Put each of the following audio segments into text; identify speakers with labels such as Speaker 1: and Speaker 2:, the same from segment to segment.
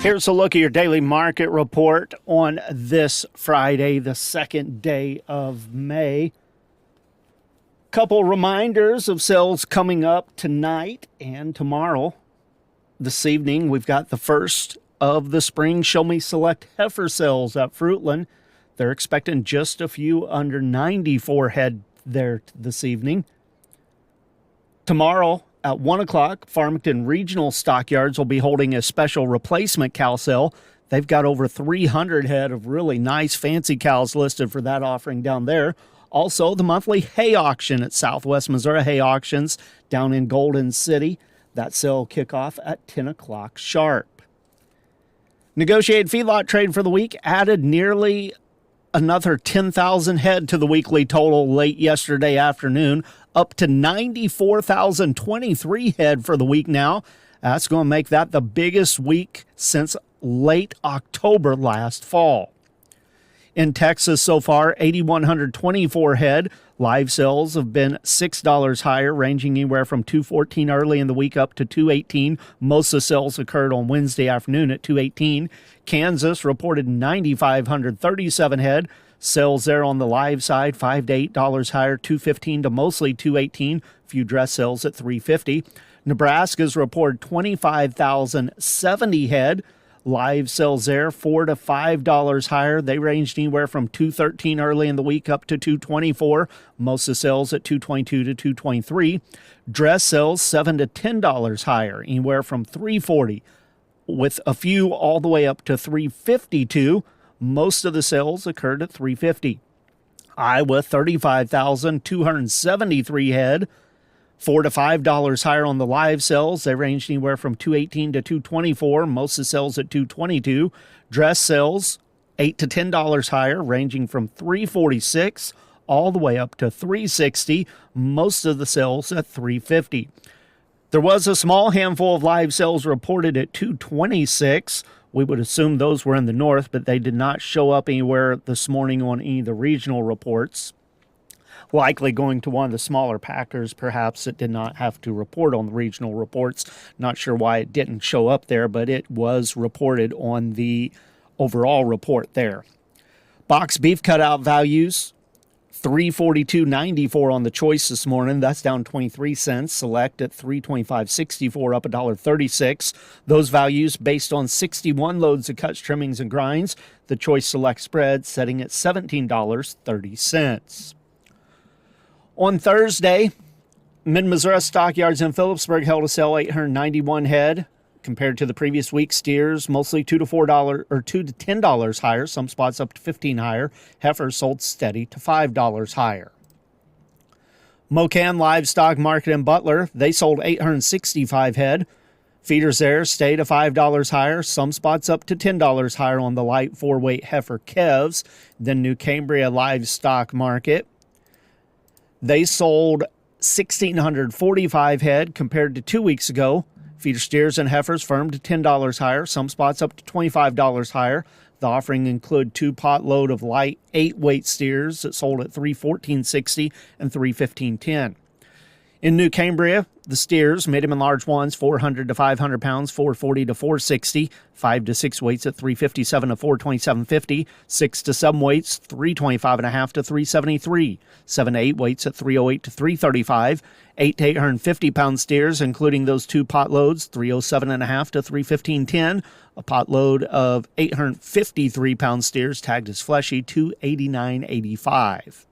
Speaker 1: Here's a look at your daily market report on this Friday, the second day of May. Couple reminders of sales coming up tonight and tomorrow. This evening, we've got the first of the spring Show Me Select heifer sales at Fruitland. They're expecting just a few under 94 head there this evening. Tomorrow at 1 o'clock, Farmington Regional Stockyards will be holding a special replacement cow sale. They've got over 300 head of really nice fancy cows listed for that offering down there. Also, the monthly hay auction at Southwest Missouri Hay Auctions down in Golden City. That sale will kick off at 10 o'clock sharp. Negotiated feedlot trade for the week added nearly another 10,000 head to the weekly total late yesterday afternoon, up to 94,023 head for the week now. That's going to make that the biggest week since late October last fall. In Texas so far, 8,124 head. Live sales have been $6 higher, ranging anywhere from $2.14 early in the week up to $2.18. Most of the sales occurred on Wednesday afternoon at $2.18. Kansas reported 9,537 head. Sales there on the live side, $5 to $8 higher, $2.15 to mostly $2.18. Few dress sales at $3.50. Nebraska's reported 25,070 head. Live sales there, $4 to $5 higher. They ranged anywhere from $2.13 early in the week up to $2.24. Most of the sales at $2.22 to $2.23. Dress sales, $7 to $10 higher, anywhere from $3.40, with a few all the way up to $3.52. Most of the sales occurred at $3.50. Iowa, 35,273 head. $4 to $5 higher on the live sales. They ranged anywhere from $2.18 to $2.24. Most of the sales at $2.22. Dress sales, $8 to $10 higher, ranging from $3.46 all the way up to $3.60. Most of the sales at $3.50. There was a small handful of live sales reported at $2.26. We would assume those were in the north, but they did not show up anywhere this morning on any of the regional reports. Likely going to one of the smaller packers, perhaps, that did not have to report on the regional reports. Not sure why it didn't show up there, but it was reported on the overall report there. Box beef cutout values, $342.94 on the choice this morning. That's down 23 cents. Select at $325.64, up $1.36. Those values based on 61 loads of cuts, trimmings, and grinds. The choice select spread setting at $17.30. On Thursday, Mid-Missouri Stockyards in Phillipsburg held a sale 891 head. Compared to the previous week, steers mostly $2 to $4 or $2 to $10 higher, some spots up to $15 higher. Heifers sold steady to $5 higher. Mocan Livestock Market in Butler, they sold 865 head. Feeders there stayed to $5 higher, some spots up to $10 higher on the light 4-weight heifer calves. Then New Cambria Livestock Market, they sold 1,645 head compared to 2 weeks ago. Feeder steers and heifers firm to $10 higher, some spots up to $25 higher. The offering include 2 pot load of light 8-weight steers that sold at $314.60 and $315.10. In New Cambria, the steers, medium and large ones, 400 to 500 pounds, 440 to 460, 5 to 6 weights at 357 to 427.50, 6 to 7 weights, 325.5 to 373, 7 to 8 weights at 308 to 335, 8 to 850 pound steers, including those 2 pot loads, 307.5 to 315.10, a pot load of 853 pound steers tagged as fleshy, 289.85.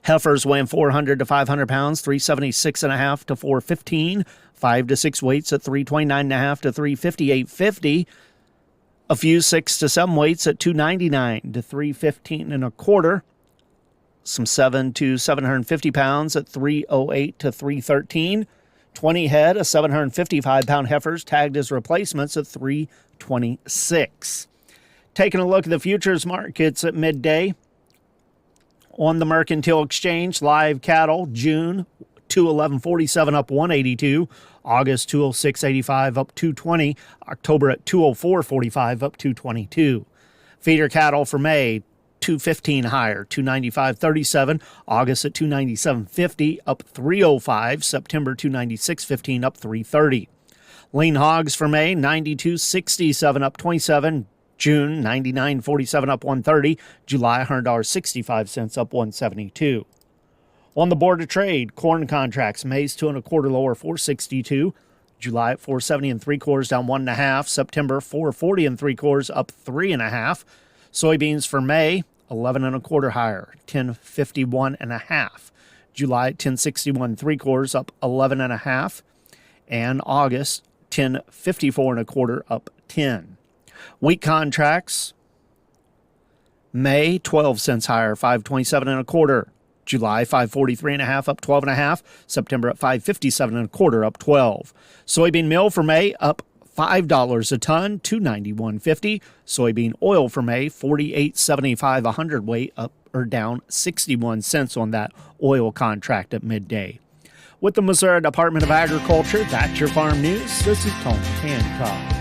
Speaker 1: Heifers weighing 400 to 500 pounds, 376.5 to 415, 5 to 6 weights at 329.5 to 358.50, a few 6 to 7 weights at 299 to 315.25, some 7 to 750 pounds at 308 to 313, 20 head of 755 pound heifers tagged as replacements at 326. Taking a look at the futures markets at midday. On the Mercantile Exchange, live cattle, June 211.47 up 182, August 206.85 up 220, October at 204.45 up 222. Feeder cattle for May, 215 higher, 295.37, August at 297.50 up 305, September 296.15 up 330. Lean hogs for May, 92.67 up 27. June, 99.47 up 130. July, $100.65 up 172. On the Board of Trade, corn contracts, May's 2 1/4 lower, 462. July at 470 3/4 down 1 1/2. September 440 3/4 up 3 1/2. Soybeans for May 11 1/4 higher, 1051 1/2. July at 1061 3/4 up 11 1/2, and August 1054 1/4 up 10. Wheat contracts, May 12 cents higher, 527 1/4. July 543 1/2 up 12 1/2. September at 557 1/4 up 12. Soybean meal for May up $5 a ton, $291.50. Soybean oil for May, $48.75 a hundredweight, up or down 61 cents on that oil contract at midday. With the Missouri Department of Agriculture, that's your farm news. This is Tony Hancock.